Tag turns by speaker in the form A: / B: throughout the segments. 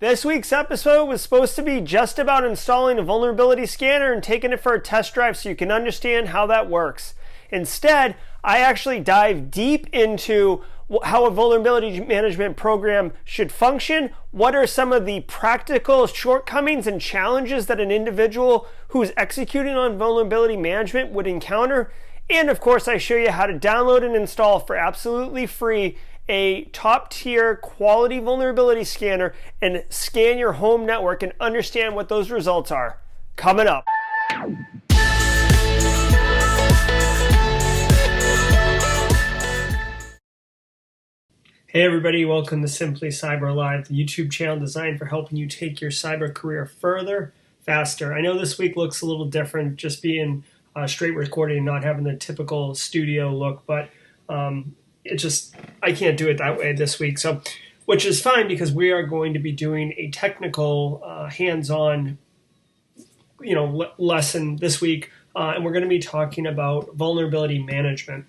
A: This week's episode was supposed to be just about installing a vulnerability scanner and taking it for a test drive so you can understand how that works. Instead, I actually dive deep into how a vulnerability management program should function, what are some of the practical shortcomings and challenges that an individual who's executing on vulnerability management would encounter, and of course I show you how to download and install for absolutely free a top-tier quality vulnerability scanner and scan your home network and understand what those results are. Coming up. Hey everybody, welcome to Simply Cyber Live, the YouTube channel designed for helping you take your cyber career further, faster. I know this week looks a little different, just being straight recording and not having the typical studio look, but I can't do it that way this week. So, which is fine because we are going to be doing a technical, hands-on, lesson this week, and we're going to be talking about vulnerability management.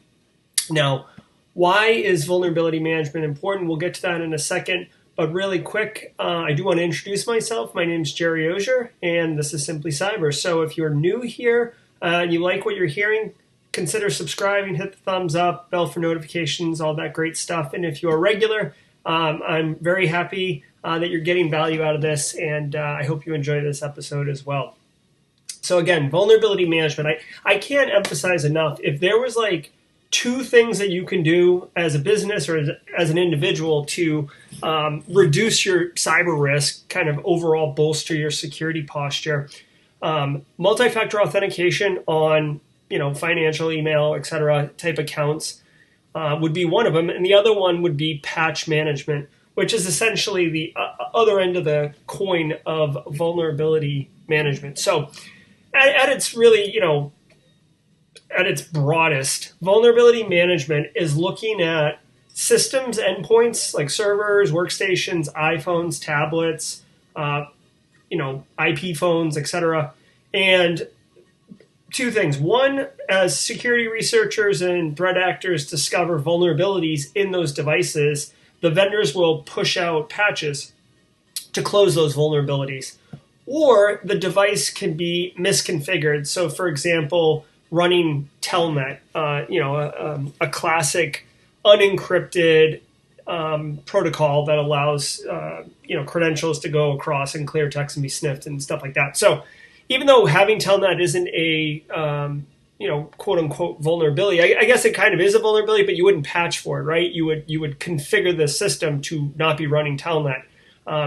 A: Now, why is vulnerability management important? We'll get to that in a second, but really quick, I do want to introduce myself. My name is Jerry Ozier, and this is Simply Cyber. So if you're new here and you like what you're hearing, consider subscribing, hit the thumbs up, bell for notifications, all that great stuff. And if you're a regular, I'm very happy that you're getting value out of this, and I hope you enjoy this episode as well. So again, vulnerability management. I can't emphasize enough, if there was like two things that you can do as a business or as an individual to reduce your cyber risk, kind of overall bolster your security posture, multi-factor authentication on financial, email, etc. type accounts would be one of them. And the other one would be patch management, which is essentially the other end of the coin of vulnerability management. So at its really, at its broadest, vulnerability management is looking at systems, endpoints like servers, workstations, iPhones, tablets, IP phones, etc. And two things. One, as security researchers and threat actors discover vulnerabilities in those devices, the vendors will push out patches to close those vulnerabilities. Or the device can be misconfigured. So, for example, running Telnet, a classic unencrypted protocol that allows credentials to go across in clear text and be sniffed and stuff like that. So, even though having Telnet isn't a quote unquote vulnerability, I guess it kind of is a vulnerability, but you wouldn't patch for it, right? You would configure the system to not be running Telnet,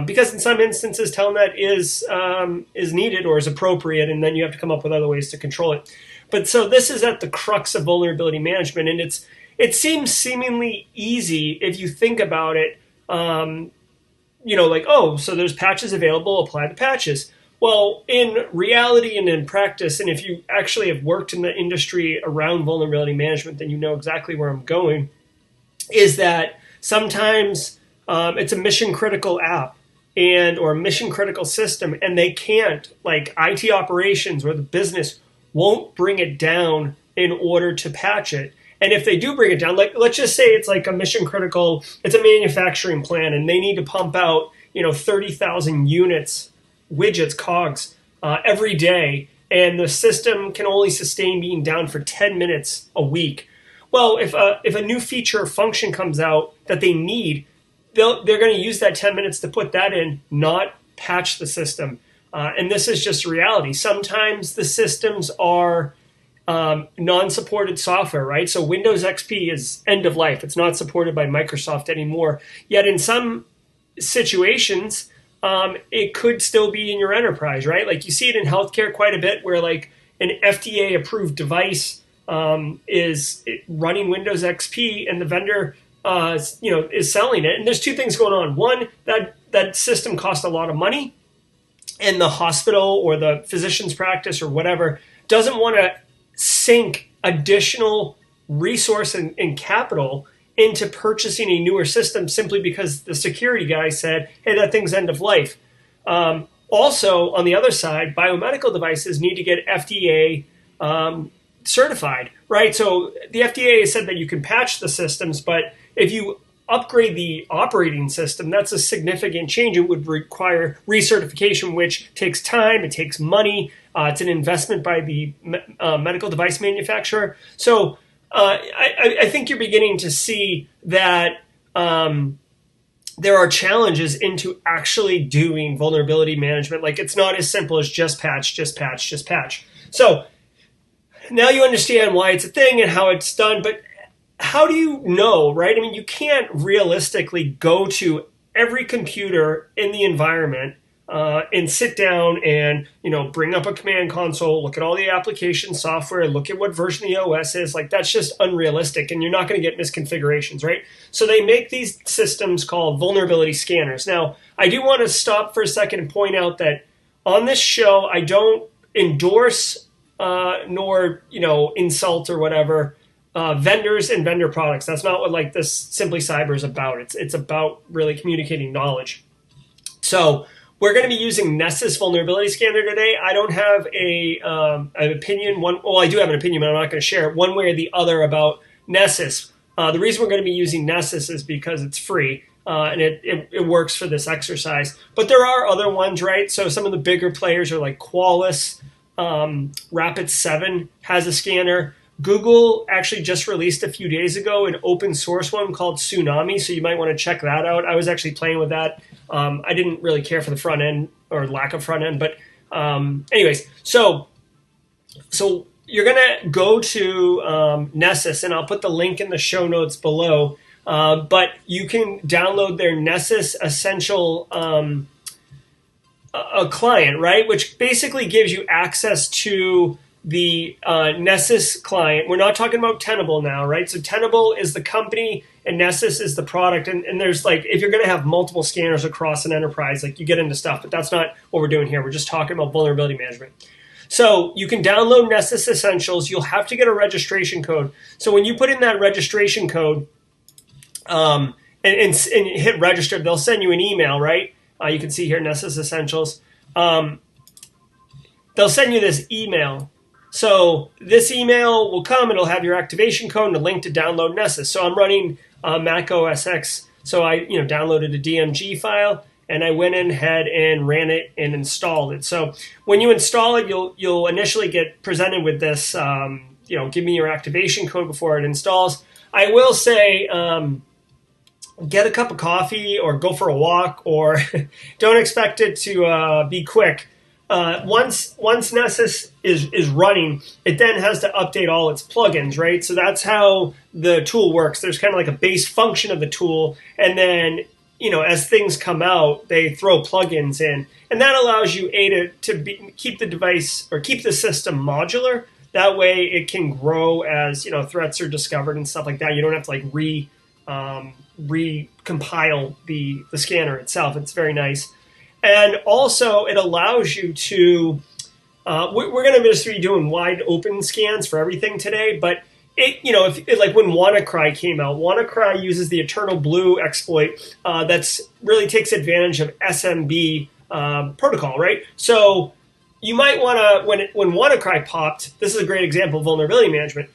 A: because in some instances Telnet is needed or is appropriate, and then you have to come up with other ways to control it. But so this is at the crux of vulnerability management, and it seems seemingly easy if you think about it. So there's patches available, apply the patches. Well, in reality and in practice, and if you actually have worked in the industry around vulnerability management, then you know exactly where I'm going, is that sometimes it's a mission-critical app or a mission-critical system, and they can't, like IT operations or the business won't bring it down in order to patch it. And if they do bring it down, like let's just say it's like a mission-critical, it's a manufacturing plant, and they need to pump out 30,000 units, widgets, cogs, every day, and the system can only sustain being down for 10 minutes a week. Well, if a new feature or function comes out that they need, they're going to use that 10 minutes to put that in, not patch the system. And this is just reality. Sometimes the systems are non-supported software, right? So Windows XP is end of life. It's not supported by Microsoft anymore. Yet in some situations, it could still be in your enterprise, right? Like you see it in healthcare quite a bit, where like an FDA-approved device is running Windows XP, and the vendor, is selling it. And there's two things going on. One, that system costs a lot of money, and the hospital or the physician's practice or whatever doesn't want to sink additional resource and capital into purchasing a newer system simply because the security guy said, hey, that thing's end of life. Also, on the other side, biomedical devices need to get FDA certified, right? So the FDA said that you can patch the systems, but if you upgrade the operating system, that's a significant change. It would require recertification, which takes time, it takes money, it's an investment by the medical device manufacturer. So I think you're beginning to see that there are challenges into actually doing vulnerability management. Like, it's not as simple as just patch, just patch, just patch. So now you understand why it's a thing and how it's done, but how do you know, right? I mean, you can't realistically go to every computer in the environment and sit down and, bring up a command console, look at all the application software, look at what version the OS is. Like, that's just unrealistic, and you're not going to get misconfigurations, right? So they make these systems called vulnerability scanners. Now, I do want to stop for a second and point out that on this show, I don't endorse nor, insult or whatever vendors and vendor products. That's not what this Simply Cyber is about. It's about really communicating knowledge. So we're going to be using Nessus vulnerability scanner today. I don't have an opinion. I do have an opinion, but I'm not going to share it one way or the other about Nessus. The reason we're going to be using Nessus is because it's free and it works for this exercise. But there are other ones, right? So some of the bigger players are like Qualys. Rapid7 has a scanner. Google actually just released a few days ago an open source one called Tsunami, so you might want to check that out. I was actually playing with that. I didn't really care for the front end or lack of front end, but anyways, so you're gonna go to Nessus, and I'll put the link in the show notes below. But you can download their Nessus Essential a client, right? Which basically gives you access to the Nessus client. We're not talking about Tenable now, right? So Tenable is the company and Nessus is the product. And there's if you're going to have multiple scanners across an enterprise, you get into stuff, but that's not what we're doing here. We're just talking about vulnerability management. So you can download Nessus Essentials. You'll have to get a registration code. So when you put in that registration code and hit register, they'll send you an email, right? You can see here, Nessus Essentials. They'll send you this email. So this email will come, it'll have your activation code and a link to download Nessus. So I'm running Mac OS X, so I downloaded a DMG file, and I went ahead and ran it and installed it. So when you install it, you'll initially get presented with this, give me your activation code before it installs. I will say, get a cup of coffee or go for a walk, or don't expect it to be quick. Once Nessus is running, it then has to update all its plugins, right? So that's how the tool works. There's kind of like a base function of the tool, and then as things come out, they throw plugins in, and that allows you keep the device or keep the system modular. That way, it can grow as threats are discovered and stuff like that. You don't have to recompile the scanner itself. It's very nice. And also, it allows you to, we're going to just be doing wide open scans for everything today, but when WannaCry came out, WannaCry uses the Eternal Blue exploit that's really takes advantage of SMB protocol, right? So you might want to, when WannaCry popped, this is a great example of vulnerability management.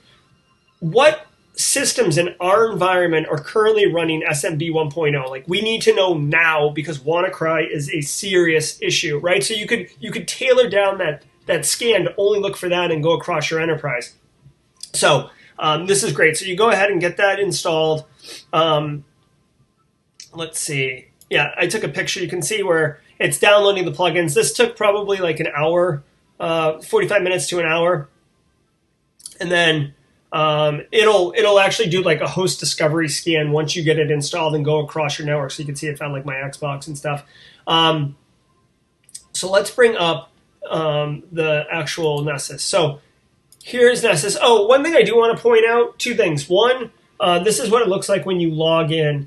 A: What systems in our environment are currently running SMB 1.0? We need to know now, because WannaCry is a serious issue, right? So you could tailor down that scan to only look for that and go across your enterprise. So this is great. So you go ahead and get that installed. Let's see. Yeah, I took a picture. You can see where it's downloading the plugins. This took probably an hour, 45 minutes to an hour. And then it'll actually do a host discovery scan once you get it installed and go across your network. So you can see it found my Xbox and stuff. So let's bring up the actual Nessus. So here's Nessus. Oh, one thing I do want to point out, two things. One, this is what it looks like when you log in.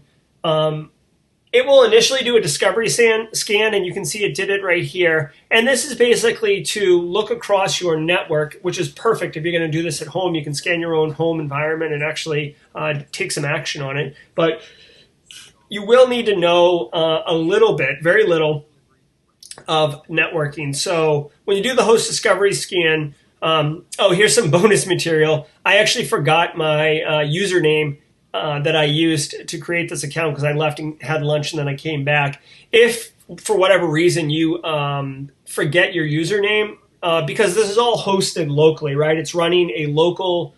A: It will initially do a discovery scan, and you can see it did it right here. And this is basically to look across your network, which is perfect. If you're going to do this at home, you can scan your own home environment and actually take some action on it. But you will need to know a little bit, very little, of networking. So when you do the host discovery scan, here's some bonus material. I actually forgot my username that I used to create this account because I left and had lunch and then I came back. If for whatever reason you forget your username, because this is all hosted locally, right? It's running a local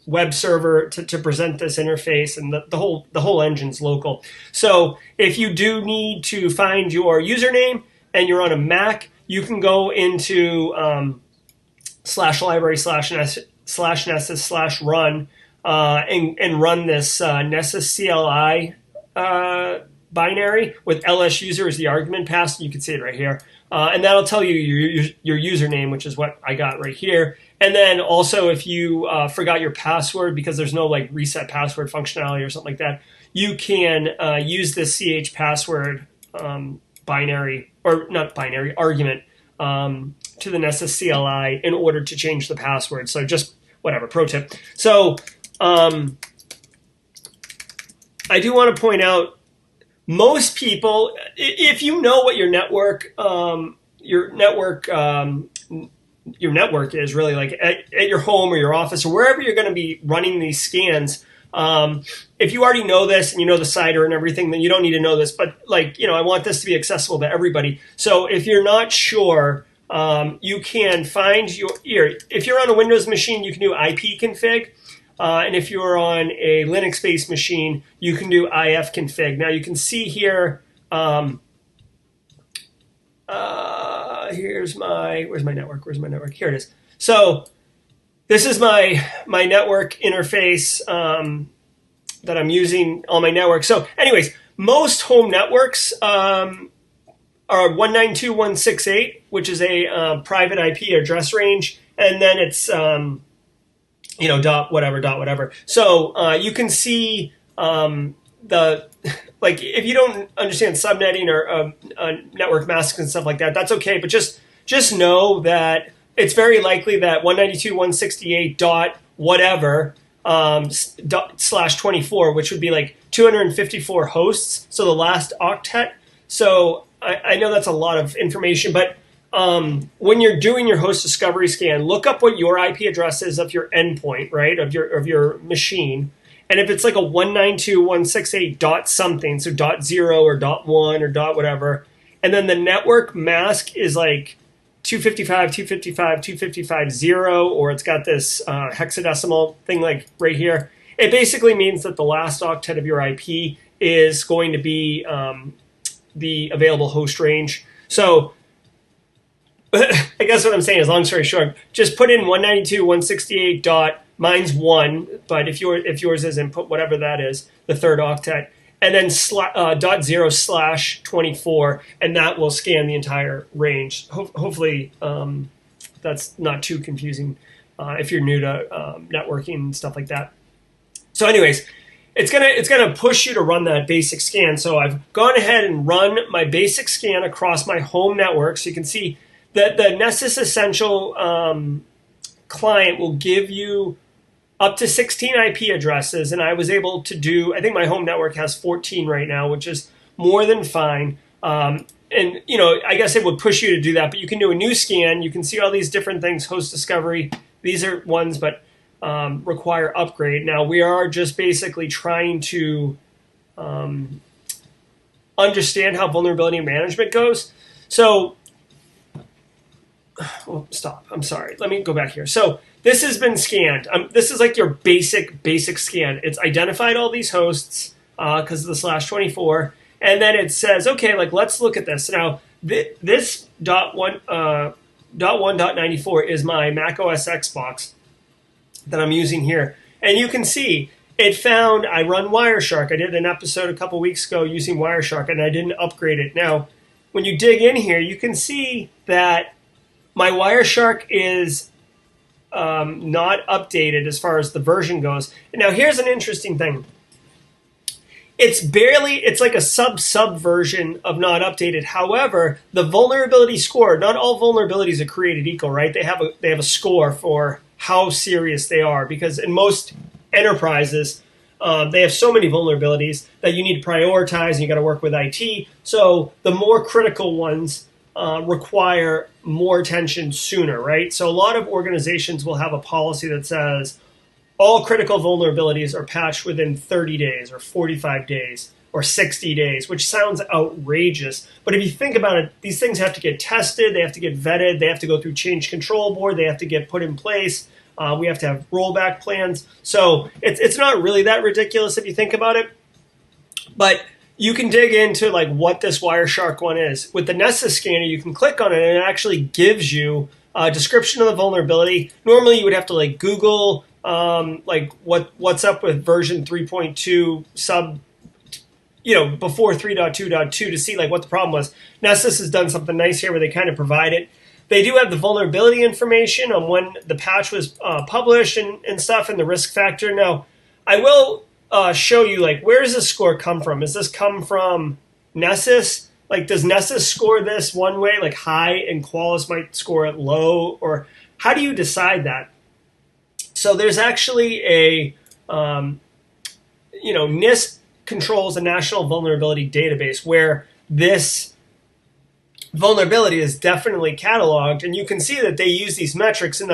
A: web server to present this interface, and the whole engine's local. So if you do need to find your username and you're on a Mac, you can go into /library/nessus/run and run this Nessus CLI binary with ls user as the argument passed. You can see it right here. And that'll tell you your username, which is what I got right here. And then also if you forgot your password, because there's no like reset password functionality or something like that, you can use this ch password binary, or not binary, argument to the Nessus CLI in order to change the password. So just whatever, pro tip. So I do want to point out, most people, if you know what your network is really, like at your home or your office or wherever you're going to be running these scans, if you already know this and you know the CIDR and everything, then you don't need to know this. But like, I want this to be accessible to everybody. So if you're not sure, you can find if you're on a Windows machine, you can do ipconfig. And if you're on a Linux-based machine, you can do ifconfig. Now you can see here, where's my network? Here it is. So this is my network interface that I'm using on my network. So anyways, most home networks are 192.168, which is a private IP address range, and then it's dot whatever. So you can see if you don't understand subnetting or network masks and stuff like that, that's okay. But just know that it's very likely that 192.168 dot whatever /24, which would be like 254 hosts. So the last octet. So I know that's a lot of information, but when you're doing your host discovery scan, look up what your IP address is of your endpoint, right, of your machine. And if it's like a 192.168 dot something, so dot 0 or dot 1 or dot whatever, and then the network mask is like 255.0, or it's got this hexadecimal thing like right here, it basically means that the last octet of your IP is going to be the available host range. So I guess what I'm saying is, long story short, just put in 192.168 dot, mine's 1, but if yours isn't, put whatever that is, the third octet, and then dot 0/24, and that will scan the entire range. Hopefully that's not too confusing if you're new to networking and stuff like that. So anyways, it's gonna push you to run that basic scan. So I've gone ahead and run my basic scan across my home network. So you can see that the Nessus Essential client will give you up to 16 IP addresses, and I was able to do, I think my home network has 14 right now, which is more than fine. And I guess it would push you to do that, but you can do a new scan. You can see all these different things, host discovery. These are ones, but require upgrade. Now we are just basically trying to understand how vulnerability management goes. So, stop. I'm sorry. Let me go back here. So this has been scanned. This is like your basic scan. It's identified all these hosts because of the /24, and then it says, okay, like let's look at this. Now this .1.94 is my Mac OS X box that I'm using here, and you can see it found I run Wireshark. I did an episode a couple weeks ago using Wireshark, and I didn't upgrade it. Now, when you dig in here, you can see that my Wireshark is not updated as far as the version goes. And now here's an interesting thing. It's like a sub version of not updated. However, the vulnerability score, not all vulnerabilities are created equal, right? They have a score for how serious they are, because in most enterprises, they have so many vulnerabilities that you need to prioritize, and you got to work with IT. So the more critical ones require more attention sooner, right? So a lot of organizations will have a policy that says all critical vulnerabilities are patched within 30 days or 45 days or 60 days, which sounds outrageous. But if you think about it, these things have to get tested, they have to get vetted, they have to go through change control board, they have to get put in place. We have to have rollback plans. So it's not really that ridiculous if you think about it. But you can dig into like what this Wireshark one is. With the Nessus scanner, you can click on it and it actually gives you a description of the vulnerability. Normally you would have to like Google like what's up with version 3.2 sub, before 3.2.2 to see like what the problem was. Nessus has done something nice here where they kind of provide it. They do have the vulnerability information on when the patch was published and stuff, and the risk factor. Now, I will show you like where does this score come from? Does this come from Nessus? Like, does Nessus score this one way, like high, and Qualys might score it low, or how do you decide that? So there's actually a NIST controls a national vulnerability database where this vulnerability is definitely cataloged, and you can see that they use these metrics, and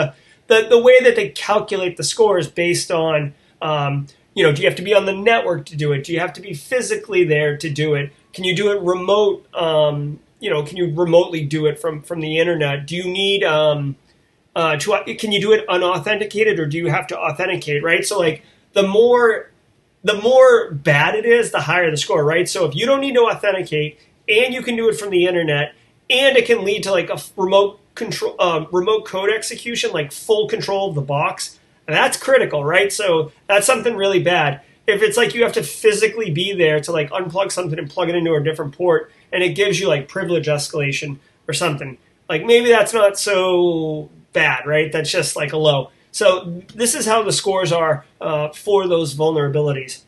A: the way that they calculate the scores based on do you have to be on the network to do it? Do you have to be physically there to do it? Can you do it remote? Can you remotely do it from the internet? Do you need can you do it unauthenticated, or do you have to authenticate? Right. So like the more bad it is, the higher the score. Right. So if you don't need to authenticate and you can do it from the internet, and it can lead to like a remote code execution, like full control of the box, and that's critical, right? So that's something really bad. If it's like you have to physically be there to like unplug something and plug it into a different port, and it gives you like privilege escalation or something, like maybe that's not so bad, right? That's just like a low. So this is how the scores are for those vulnerabilities.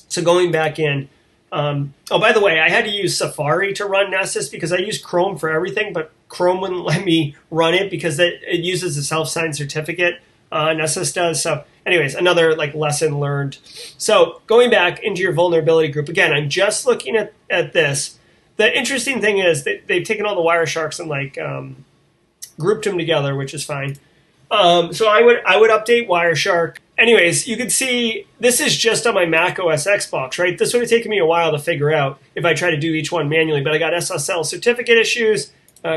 A: So going back in, by the way, I had to use Safari to run Nessus because I use Chrome for everything, but Chrome wouldn't let me run it because it uses a self-signed certificate. Nessus does. So anyways, another like lesson learned. So going back into your vulnerability group, again, I'm just looking at this. The interesting thing is that they've taken all the Wiresharks and like grouped them together, which is fine. So I would update Wireshark. Anyways, you can see this is just on my Mac OS X box, right? This would have taken me a while to figure out if I try to do each one manually, but I got SSL certificate issues.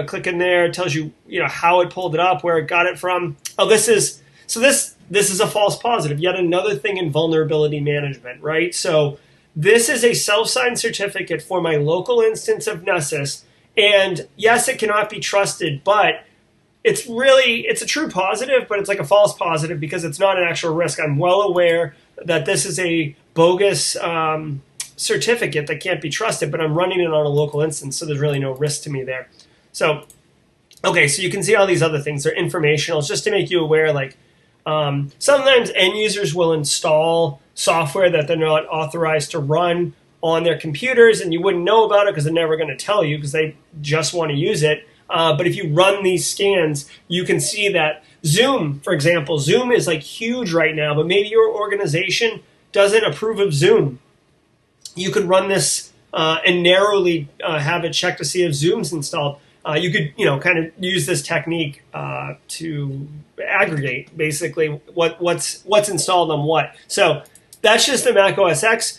A: Click in there, it tells you, how it pulled it up, where it got it from. Oh, this is a false positive. Yet another thing in vulnerability management, right? So this is a self-signed certificate for my local instance of Nessus. And yes, it cannot be trusted, but it's a true positive, but it's like a false positive because it's not an actual risk. I'm well aware that this is a bogus certificate that can't be trusted, but I'm running it on a local instance, so there's really no risk to me there. So, okay, so you can see all these other things. They're informational. It's just to make you aware, like, sometimes end users will install software that they're not authorized to run on their computers, and you wouldn't know about it because they're never going to tell you because they just want to use it. But if you run these scans, you can see that Zoom, for example, Zoom is like huge right now, but maybe your organization doesn't approve of Zoom. You could run this and narrowly have it check to see if Zoom's installed. You could, kind of use this technique to aggregate basically what's installed on what. So that's just the Mac OS X.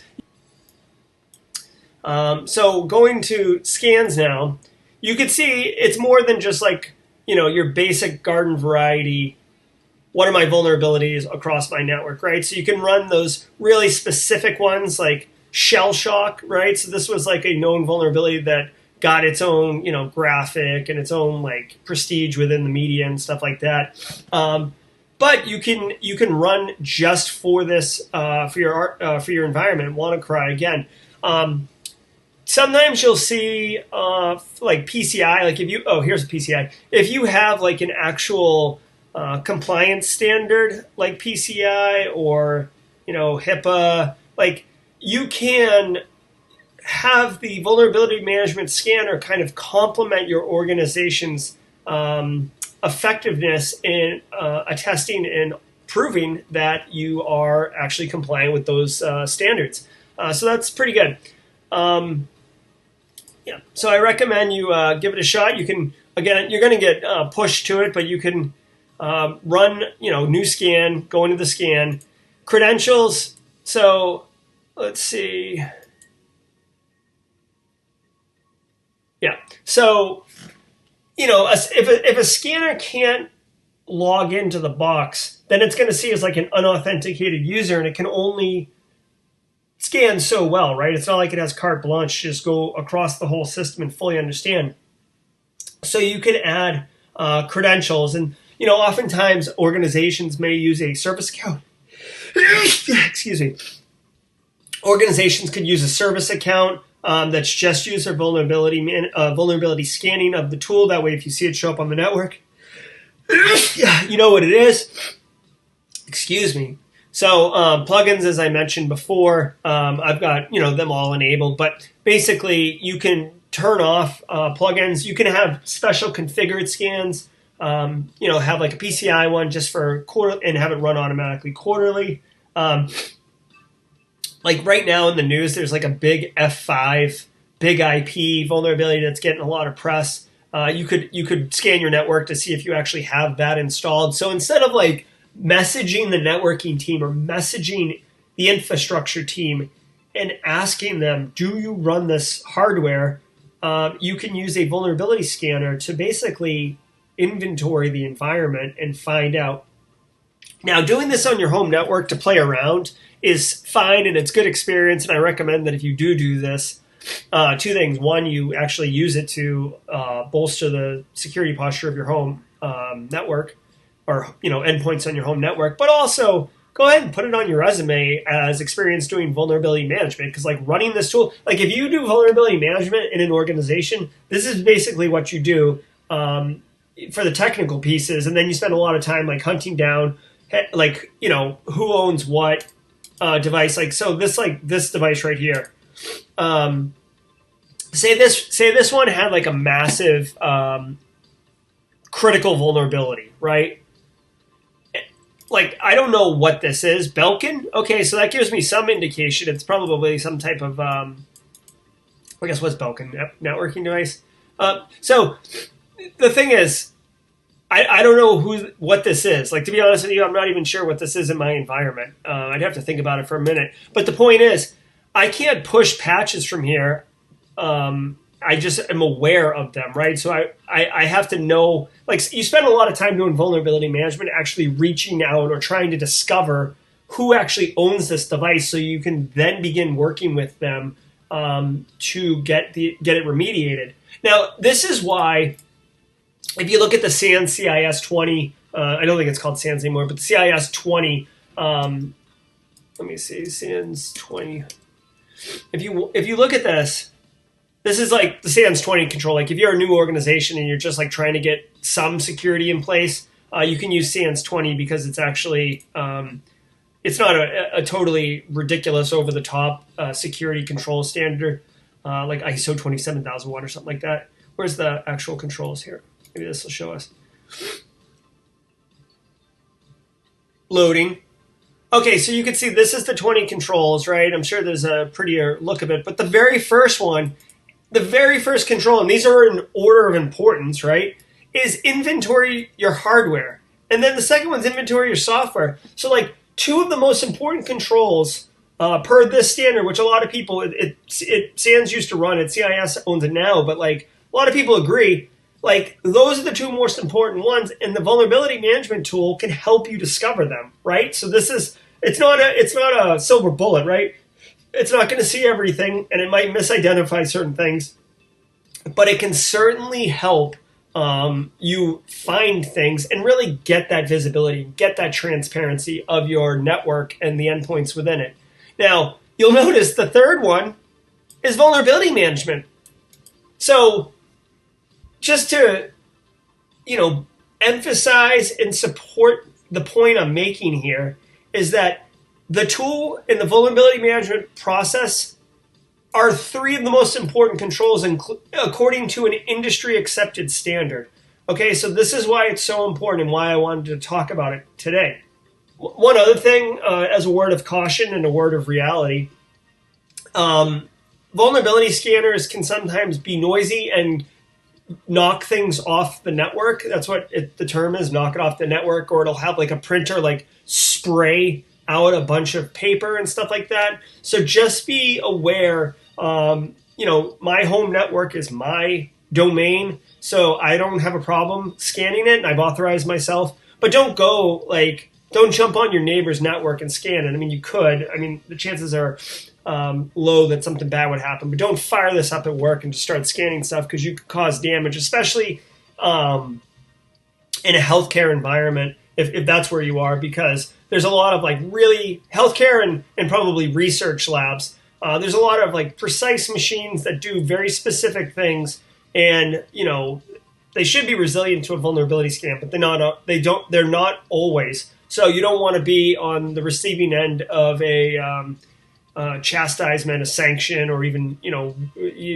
A: So going to scans now, you can see it's more than just like, your basic garden variety. What are my vulnerabilities across my network, right? So you can run those really specific ones like shell shock, right? So this was like a known vulnerability that got its own, graphic and its own like prestige within the media and stuff like that. But you can run just for this for your environment. WannaCry again. Sometimes you'll see like PCI, like here's a PCI. If you have like an actual compliance standard like PCI or HIPAA, like you can have the vulnerability management scanner kind of complement your organization's effectiveness in attesting and proving that you are actually compliant with those standards. So that's pretty good. So I recommend you give it a shot. You can, again, you're going to get pushed to it, but you can run, new scan, go into the scan. Credentials, so let's see. Yeah, so, if a scanner can't log into the box, then it's going to see as like an unauthenticated user, and it can only scan so well, right? It's not like it has carte blanche to just go across the whole system and fully understand. So you can add credentials, and oftentimes organizations may use a service account. Excuse me. Organizations could use a service account that's just used for vulnerability scanning of the tool. That way, if you see it show up on the network, you know what it is. Excuse me. So plugins, as I mentioned before, I've got them all enabled. But basically, you can turn off plugins. You can have special configured scans. Have like a PCI one just for quarter and have it run automatically quarterly. Like right now in the news, there's like a big F5, big IP vulnerability that's getting a lot of press. You could scan your network to see if you actually have that installed. So instead of like messaging the networking team or messaging the infrastructure team and asking them, do you run this hardware? You can use a vulnerability scanner to basically inventory the environment and find out. Now, doing this on your home network to play around is fine and it's good experience. And I recommend that if you do this, two things. One, you actually use it to bolster the security posture of your home network or endpoints on your home network. But also go ahead and put it on your resume as experience doing vulnerability management. Because like running this tool, like if you do vulnerability management in an organization, this is basically what you do for the technical pieces. And then you spend a lot of time like hunting down like who owns what device. Like so this device right here. Say this one had like a massive critical vulnerability, right? Like, I don't know what this is. Belkin? Okay, so that gives me some indication. It's probably some type of, I guess, what's Belkin? Networking device? So, the thing is, I don't know what this is. Like, to be honest with you, I'm not even sure what this is in my environment. I'd have to think about it for a minute. But the point is, I can't push patches from here. I just am aware of them, right? So I have to know, like you spend a lot of time doing vulnerability management, actually reaching out or trying to discover who actually owns this device so you can then begin working with them to get it remediated. Now, this is why if you look at the SANS CIS 20, I don't think it's called SANS anymore, but the CIS 20, let me see, SANS 20. If you look at this, this is like the SANS 20 control. Like if you're a new organization and you're just like trying to get some security in place, you can use SANS 20 because it's actually, it's not a totally ridiculous over-the-top security control standard like ISO 27001 or something like that. Where's the actual controls here? Maybe this will show us. Loading. Okay, so you can see this is the 20 controls, right? I'm sure there's a prettier look of it. But the very first one, the very first control, and these are in order of importance, right, is inventory your hardware. And then the second one's inventory your software. So like two of the most important controls per this standard, which a lot of people, SANS used to run it, CIS owns it now, but like a lot of people agree, like those are the two most important ones, and the vulnerability management tool can help you discover them, right? So this is, it's not a silver bullet, right? It's not going to see everything, and it might misidentify certain things, but it can certainly help you find things and really get that visibility, get that transparency of your network and the endpoints within it. Now, you'll notice the third one is vulnerability management. So just to, emphasize and support the point I'm making here is that the tool in the vulnerability management process are three of the most important controls according to an industry accepted standard. Okay, so this is why it's so important and why I wanted to talk about it today. One other thing, as a word of caution and a word of reality, vulnerability scanners can sometimes be noisy and knock things off the network. That's what the term is, knock it off the network, or it'll have like a printer like spray out a bunch of paper and stuff like that. So just be aware, my home network is my domain, so I don't have a problem scanning it, and I've authorized myself. But don't jump on your neighbor's network and scan it. I mean, you could. I mean, the chances are low that something bad would happen. But don't fire this up at work and just start scanning stuff, because you could cause damage, especially in a healthcare environment, if that's where you are, because there's a lot of like really healthcare and probably research labs. There's a lot of like precise machines that do very specific things, and they should be resilient to a vulnerability scan, but they're not always. So you don't want to be on the receiving end of a chastisement, a sanction, or even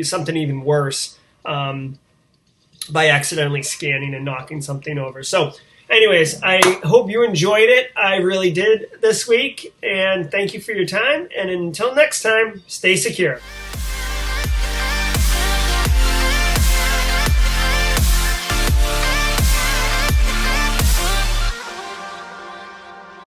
A: something even worse by accidentally scanning and knocking something over. So anyways, I hope you enjoyed it. I really did this week, and thank you for your time. And until next time, stay secure.